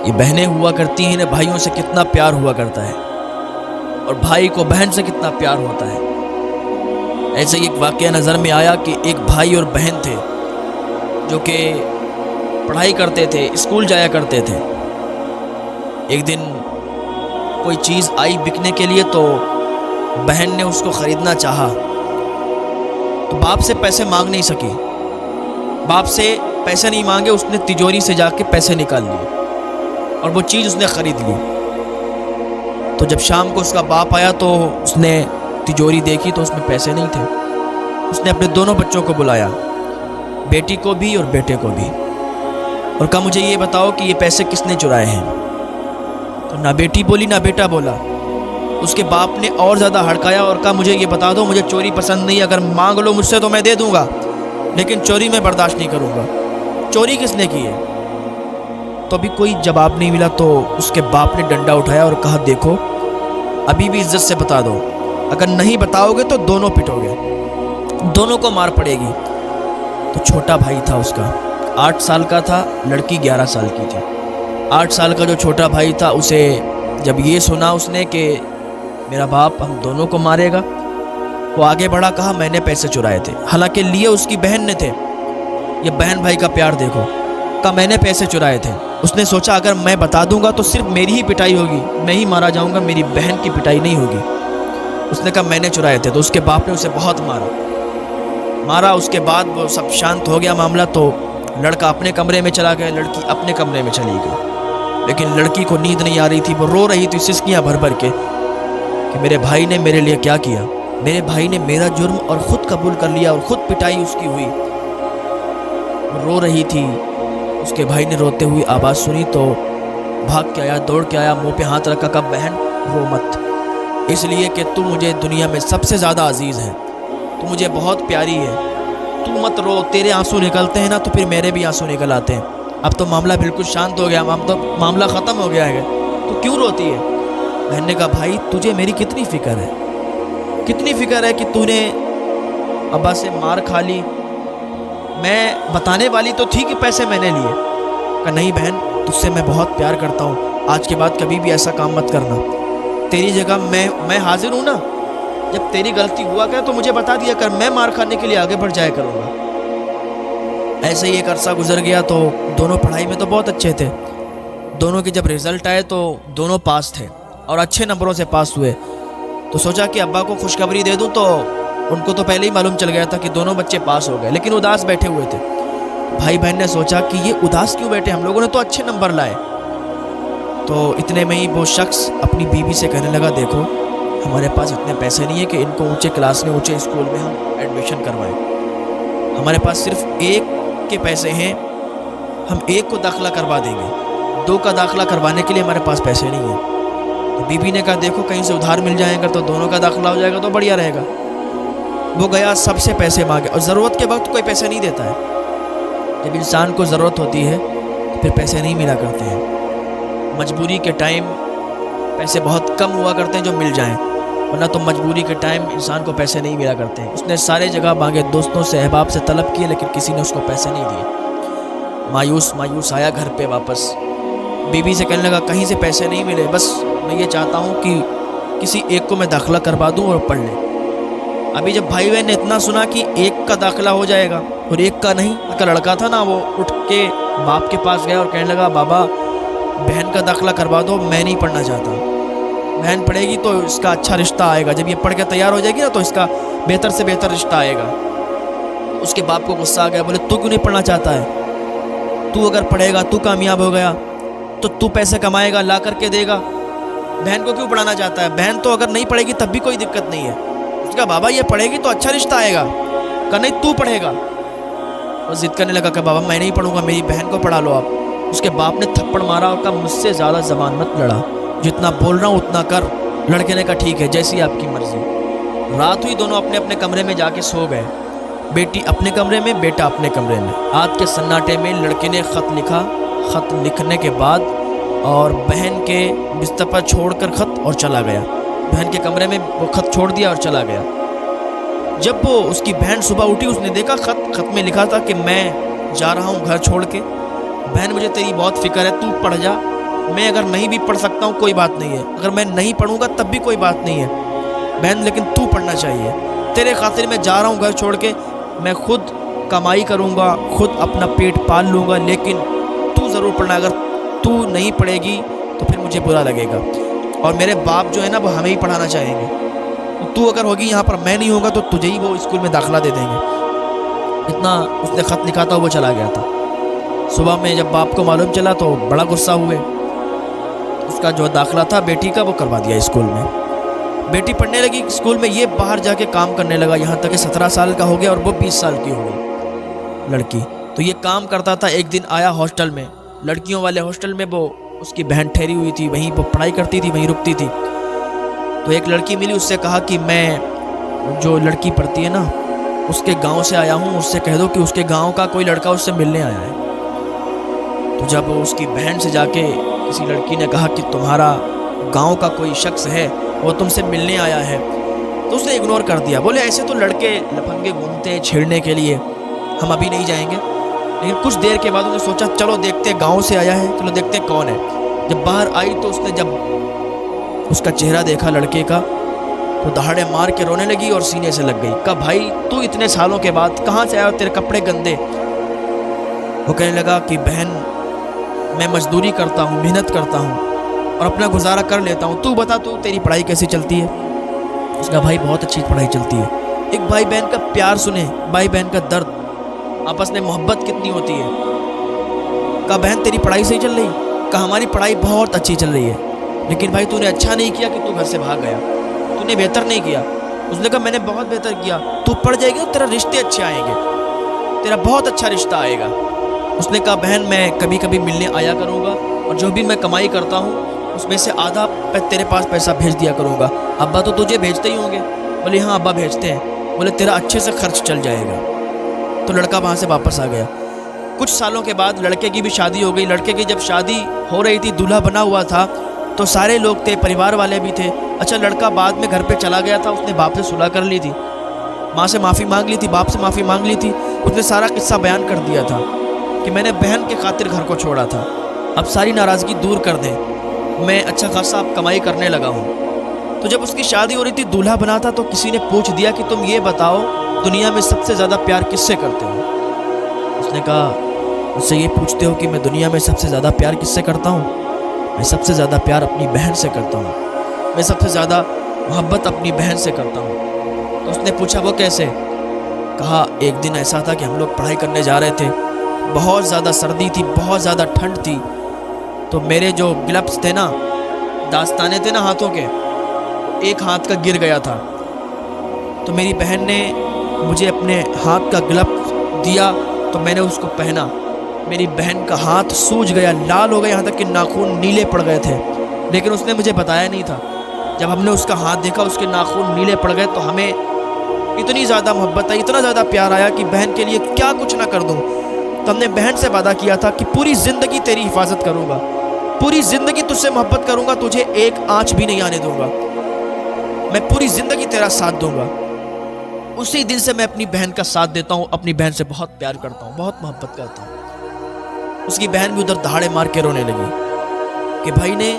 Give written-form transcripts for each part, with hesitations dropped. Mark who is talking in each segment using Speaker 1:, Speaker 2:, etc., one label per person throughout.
Speaker 1: یہ بہنیں ہوا کرتی ہیں، انہیں بھائیوں سے کتنا پیار ہوا کرتا ہے اور بھائی کو بہن سے کتنا پیار ہوتا ہے۔ ایسے ہی ایک واقعہ نظر میں آیا کہ ایک بھائی اور بہن تھے جو کہ پڑھائی کرتے تھے، اسکول جایا کرتے تھے۔ ایک دن کوئی چیز آئی بکنے کے لیے تو بہن نے اس کو خریدنا چاہا تو باپ سے پیسے مانگ نہیں سکی، باپ سے پیسے نہیں مانگے، اس نے تجوری سے جا کے پیسے نکال لیے اور وہ چیز اس نے خرید لی۔ تو جب شام کو اس کا باپ آیا تو اس نے تجوری دیکھی تو اس میں پیسے نہیں تھے۔ اس نے اپنے دونوں بچوں کو بلایا، بیٹی کو بھی اور بیٹے کو بھی، اور کہا مجھے یہ بتاؤ کہ یہ پیسے کس نے چرائے ہیں؟ تو نہ بیٹی بولی نہ بیٹا بولا۔ اس کے باپ نے اور زیادہ ہڑکایا اور کہا مجھے یہ بتا دو، مجھے چوری پسند نہیں، اگر مانگ لو مجھ سے تو میں دے دوں گا، لیکن چوری میں برداشت نہیں کروں گا۔ چوری کس نے کی ہے؟ تو ابھی کوئی جواب نہیں ملا تو اس کے باپ نے ڈنڈا اٹھایا اور کہا دیکھو ابھی بھی عزت سے بتا دو، اگر نہیں بتاؤ گے تو دونوں پٹو گے، دونوں کو مار پڑے گی۔ تو چھوٹا بھائی تھا اس کا، 8 سال کا تھا، لڑکی 11 سال کی تھی۔ 8 سال کا جو چھوٹا بھائی تھا، اسے جب یہ سنا اس نے کہ میرا باپ ہم دونوں کو مارے گا، وہ آگے بڑھا، کہا میں نے پیسے چرائے تھے، حالانکہ لیے اس کی بہن نے تھے۔ یہ بہن بھائی کا پیار دیکھو، کہا میں نے پیسے چرائے تھے۔ اس نے سوچا اگر میں بتا دوں گا تو صرف میری ہی پٹائی ہوگی، میں ہی مارا جاؤں گا، میری بہن کی پٹائی نہیں ہوگی۔ اس نے کہا میں نے چرائے تھے، تو اس کے باپ نے اسے بہت مارا۔ اس کے بعد وہ سب شانت ہو گیا معاملہ، تو لڑکا اپنے کمرے میں چلا گیا، لڑکی اپنے کمرے میں چلی گئی۔ لیکن لڑکی کو نیند نہیں آ رہی تھی، وہ رو رہی تھی سسکیاں بھر بھر کے کہ میرے بھائی نے میرے لیے کیا کیا، میرے بھائی نے میرا جرم اور خود قبول کر لیا اور خود پٹائی اس کی ہوئی۔ وہ رو رہی تھی، اس کے بھائی نے روتے ہوئی آواز سنی تو بھاگ کے آیا، دوڑ کے آیا، منہ پہ ہاتھ رکھا، کہا بہن رو مت، اس لیے کہ تو مجھے دنیا میں سب سے زیادہ عزیز ہے، تو مجھے بہت پیاری ہے، تو مت رو، تیرے آنسو نکلتے ہیں نا تو پھر میرے بھی آنسو نکل آتے ہیں۔ اب تو معاملہ بالکل شانت ہو گیا، اب تو معاملہ ختم ہو گیا ہے، تو کیوں روتی ہے؟ بہن نے کہا بھائی تجھے میری کتنی فکر ہے، کتنی فکر ہے کہ تو نے ابا سے مار کھا لی، میں بتانے والی تو تھی کہ پیسے میں نے لیے۔ کہا نہیں بہن، تجھ سے میں بہت پیار کرتا ہوں، آج کے بعد کبھی بھی ایسا کام مت کرنا، تیری جگہ میں حاضر ہوں نا، جب تیری غلطی ہوا کرے تو مجھے بتا دیا کر، میں مار کھانے کے لیے آگے بڑھ جایا کروں گا۔ ایسے ہی ایک عرصہ گزر گیا تو دونوں پڑھائی میں تو بہت اچھے تھے، دونوں کے جب رزلٹ آئے تو دونوں پاس تھے اور اچھے نمبروں سے پاس ہوئے۔ تو سوچا کہ ابا کو خوشخبری دے دوں، تو ان کو تو پہلے ہی معلوم چل گیا تھا کہ دونوں بچے پاس ہو گئے، لیکن اداس بیٹھے ہوئے تھے۔ بھائی بہن نے سوچا کہ یہ اداس کیوں بیٹھے، ہم لوگوں نے تو اچھے نمبر لائے۔ تو اتنے میں ہی وہ شخص اپنی بیوی سے کہنے لگا دیکھو ہمارے پاس اتنے پیسے نہیں ہیں کہ ان کو اونچے کلاس میں اونچے اسکول میں ہم ایڈمیشن کروائیں، ہمارے پاس صرف ایک کے پیسے ہیں، ہم ایک کو داخلہ کروا دیں گے، 2 کا داخلہ کروانے کے لیے ہمارے پاس پیسے نہیں ہیں۔ تو بیوی نے کہا دیکھو کہیں سے ادھار مل جائیں گا تو دونوں کا داخلہ ہو جائے گا تو بڑھیا رہے گا۔ وہ گیا سب سے پیسے مانگے، اور ضرورت کے وقت کوئی پیسے نہیں دیتا ہے، جب انسان کو ضرورت ہوتی ہے تو پھر پیسے نہیں ملا کرتے ہیں، مجبوری کے ٹائم پیسے بہت کم ہوا کرتے ہیں جو مل جائیں، ورنہ تو مجبوری کے ٹائم انسان کو پیسے نہیں ملا کرتے ہیں۔ اس نے سارے جگہ مانگے، دوستوں سے احباب سے طلب کیے، لیکن کسی نے اس کو پیسے نہیں دیے۔ مایوس آیا گھر پہ واپس، بیوی سے کہنے لگا کہیں سے پیسے نہیں ملے، بس میں یہ چاہتا ہوں کہ کسی ایک کو میں داخلہ کروا دوں اور پڑھ لیں۔ ابھی جب بھائی بہن نے اتنا سنا کہ ایک کا داخلہ ہو جائے گا اور ایک کا نہیں، کا لڑکا تھا نا، وہ اٹھ کے باپ کے پاس گیا اور کہنے لگا بابا بہن کا داخلہ کروا دو، میں نہیں پڑھنا چاہتا، بہن پڑھے گی تو اس کا اچھا رشتہ آئے گا، جب یہ پڑھ کے تیار ہو جائے گی نا تو اس کا بہتر سے بہتر رشتہ آئے گا۔ اس کے باپ کو غصہ آ گیا، بولے تو کیوں نہیں پڑھنا چاہتا ہے، تو اگر پڑھے گا تو کامیاب ہو گیا تو تو پیسے کمائے گا لا کر کے دے گا، بہن کو کیوں پڑھانا چاہتا ہے، بہن تو اگر نہیں پڑھے گی تب بھی کوئی دقت نہیں ہے۔ اس کا بابا یہ پڑھے گی تو اچھا رشتہ آئے گا، کہ نہیں تو پڑھے گا۔ وہ ضد کرنے لگا کہ بابا میں نہیں پڑھوں گا، میری بہن کو پڑھا لو آپ۔ اس کے باپ نے تھپڑ مارا اور کہا مجھ سے زیادہ زبان مت لڑا، جتنا بول رہا ہوں اتنا کر۔ لڑکے نے کہا ٹھیک ہے جیسی آپ کی مرضی۔ رات ہوئی، دونوں اپنے اپنے کمرے میں جا کے سو گئے، بیٹی اپنے کمرے میں، بیٹا اپنے کمرے میں۔ رات کے سناٹے میں لڑکے نے خط لکھا، خط لکھنے کے بعد اور بہن کے بستر پر چھوڑ کر خط اور چلا گیا، بہن کے کمرے میں وہ خط چھوڑ دیا اور چلا گیا۔ جب وہ اس کی بہن صبح اٹھی، اس نے دیکھا خط میں لکھا تھا کہ میں جا رہا ہوں گھر چھوڑ کے، بہن مجھے تیری بہت فکر ہے، تو پڑھ جا، میں اگر نہیں بھی پڑھ سکتا ہوں کوئی بات نہیں ہے, اگر میں نہیں پڑھوں گا تب بھی کوئی بات نہیں ہے بہن, لیکن تو پڑھنا چاہیے. تیرے خاطر میں جا رہا ہوں گھر چھوڑ کے, میں خود کمائی کروں گا, خود اپنا پیٹ پال لوں گا, لیکن تو ضرور پڑھنا. اگر تو نہیں پڑھے گی تو پھر مجھے برا لگے گا, اور میرے باپ جو ہے نا وہ ہمیں ہی پڑھانا چاہیں گے. تو اگر ہوگی یہاں پر میں نہیں ہوگا تو تجھے ہی وہ اسکول میں داخلہ دے دیں گے. اتنا اس نے خط لکھا تھا, وہ چلا گیا تھا. صبح میں جب باپ کو معلوم چلا تو بڑا غصہ ہوئے. اس کا جو داخلہ تھا بیٹی کا وہ کروا دیا اسکول میں. بیٹی پڑھنے لگی اسکول میں, یہ باہر جا کے کام کرنے لگا, یہاں تک کہ 17 سال کا ہو گیا اور وہ 20 سال کی ہو گئی لڑکی. تو یہ کام کرتا تھا. ایک دن آیا ہاسٹل میں, لڑکیوں والے ہاسٹل میں, وہ اس کی بہن ٹھہری ہوئی تھی, وہیں وہ پڑھائی کرتی تھی, وہیں رکتی تھی. تو ایک لڑکی ملی, اس سے کہا کہ میں جو لڑکی پڑھتی ہے نا اس کے گاؤں سے آیا ہوں, اس سے کہہ دو کہ اس کے گاؤں کا کوئی لڑکا اس سے ملنے آیا ہے. تو جب اس کی بہن سے جا کے کسی لڑکی نے کہا کہ تمہارا گاؤں کا کوئی شخص ہے وہ تم سے ملنے آیا ہے, تو اس نے اگنور کر دیا. بولے ایسے تو لڑکے لپنگے گھومتے ہیں چھیڑنے کے لیے, ہم ابھی نہیں جائیں گے. لیکن کچھ دیر کے بعد انہوں نے سوچا چلو دیکھتے گاؤں سے آیا ہے, چلو دیکھتے کون ہے. جب باہر آئی تو اس نے جب اس کا چہرہ دیکھا لڑکے کا تو دہاڑے مار کے رونے لگی اور سینے سے لگ گئی. کہا بھائی تو اتنے سالوں کے بعد کہاں سے آیا, تیرے کپڑے گندے. وہ کہنے لگا کہ بہن میں مزدوری کرتا ہوں, محنت کرتا ہوں اور اپنا گزارا کر لیتا ہوں, تو بتا تو تیری پڑھائی کیسی چلتی ہے. اس کا بھائی بہت اچھی پڑھائی چلتی ہے. ایک بھائی بہن کا پیار سنیں, بھائی بہن کا درد, آپس میں محبت کتنی ہوتی ہے. کہا بہن تیری پڑھائی صحیح چل رہی. کہا ہماری پڑھائی بہت اچھی چل رہی ہے, لیکن بھائی تو نے اچھا نہیں کیا کہ تو گھر سے بھاگ گیا, تو نے بہتر نہیں کیا. اس نے کہا میں نے بہت بہتر کیا, تو پڑھ جائے گا تیرا رشتے اچھے آئیں گے, تیرا بہت اچھا رشتہ آئے گا. اس نے کہا بہن میں کبھی کبھی ملنے آیا کروں گا, اور جو بھی میں کمائی کرتا ہوں اس میں سے آدھا تیرے پاس پیسہ بھیج دیا کروں گا. ابا تو تجھے بھیجتے ہی ہوں گے. بولے ہاں ابا بھیجتے ہیں. بولے تیرا اچھے سے خرچ چل جائے گا. تو لڑکا وہاں سے واپس آ گیا. کچھ سالوں کے بعد لڑکے کی بھی شادی ہو گئی. لڑکے کی جب شادی ہو رہی تھی, دولہا بنا ہوا تھا, تو سارے لوگ تھے, پریوار والے بھی تھے. اچھا لڑکا بعد میں گھر پہ چلا گیا تھا, اس نے باپ سے صلح کر لی تھی, ماں سے معافی مانگ لی تھی, باپ سے معافی مانگ لی تھی. اس نے سارا قصہ بیان کر دیا تھا کہ میں نے بہن کے خاطر گھر کو چھوڑا تھا, اب ساری ناراضگی دور کر دیں, میں اچھا خاصا اب کمائی کرنے لگا ہوں. تو جب اس کی شادی ہو رہی تھی, دولہا بنا تھا, تو کسی نے پوچھ دیا کہ تم یہ بتاؤ دنیا میں سب سے زیادہ پیار کس سے کرتے ہو. اس نے کہا مجھ سے یہ پوچھتے ہو کہ میں دنیا میں سب سے زیادہ پیار کس سے کرتا ہوں؟ میں سب سے زیادہ پیار اپنی بہن سے کرتا ہوں, میں سب سے زیادہ محبت اپنی بہن سے کرتا ہوں. تو اس نے پوچھا وہ کیسے؟ کہا ایک دن ایسا تھا کہ ہم لوگ پڑھائی کرنے جا رہے تھے, بہت زیادہ سردی تھی, بہت زیادہ ٹھنڈ تھی, تو میرے جو گلفز تھے نا, داستانے تھے نا ہاتھوں کے, ایک ہاتھ کا گر گیا تھا. تو میری بہن نے مجھے اپنے ہاتھ کا گلفز دیا, تو میں نے اس کو پہنا. میری بہن کا ہاتھ سوج گیا, لال ہو گیا, یہاں تک کہ ناخن نیلے پڑ گئے تھے, لیکن اس نے مجھے بتایا نہیں تھا. جب ہم نے اس کا ہاتھ دیکھا, اس کے ناخن نیلے پڑ گئے, تو ہمیں اتنی زیادہ محبت آئی, اتنا زیادہ پیار آیا کہ بہن کے لیے کیا کچھ نہ کر دوں. تو ہم نے بہن سے وعدہ کیا تھا کہ پوری زندگی تیری حفاظت کروں گا, پوری زندگی تجھ سے محبت کروں گا, تجھے ایک آنچ بھی نہیں آنے دوں گا, میں پوری زندگی تیرا ساتھ دوں گا. اسی دن سے میں اپنی بہن کا ساتھ دیتا ہوں, اپنی بہن سے بہت پیار کرتا ہوں, بہت محبت کرتا ہوں. اس کی بہن بھی ادھر دہاڑے مار کے رونے لگی کہ بھائی نے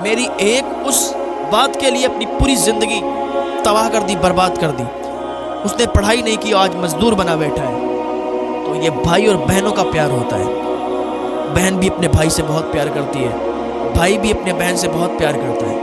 Speaker 1: میری ایک اس بات کے لیے اپنی پوری زندگی تباہ کر دی, برباد کر دی. اس نے پڑھائی نہیں کی, آج مزدور بنا بیٹھا ہے. تو یہ بھائی اور بہنوں کا پیار ہوتا ہے. بہن بھی اپنے بھائی سے بہت پیار کرتی ہے, بھائی بھی اپنے بہن سے بہت پیار کرتا ہے.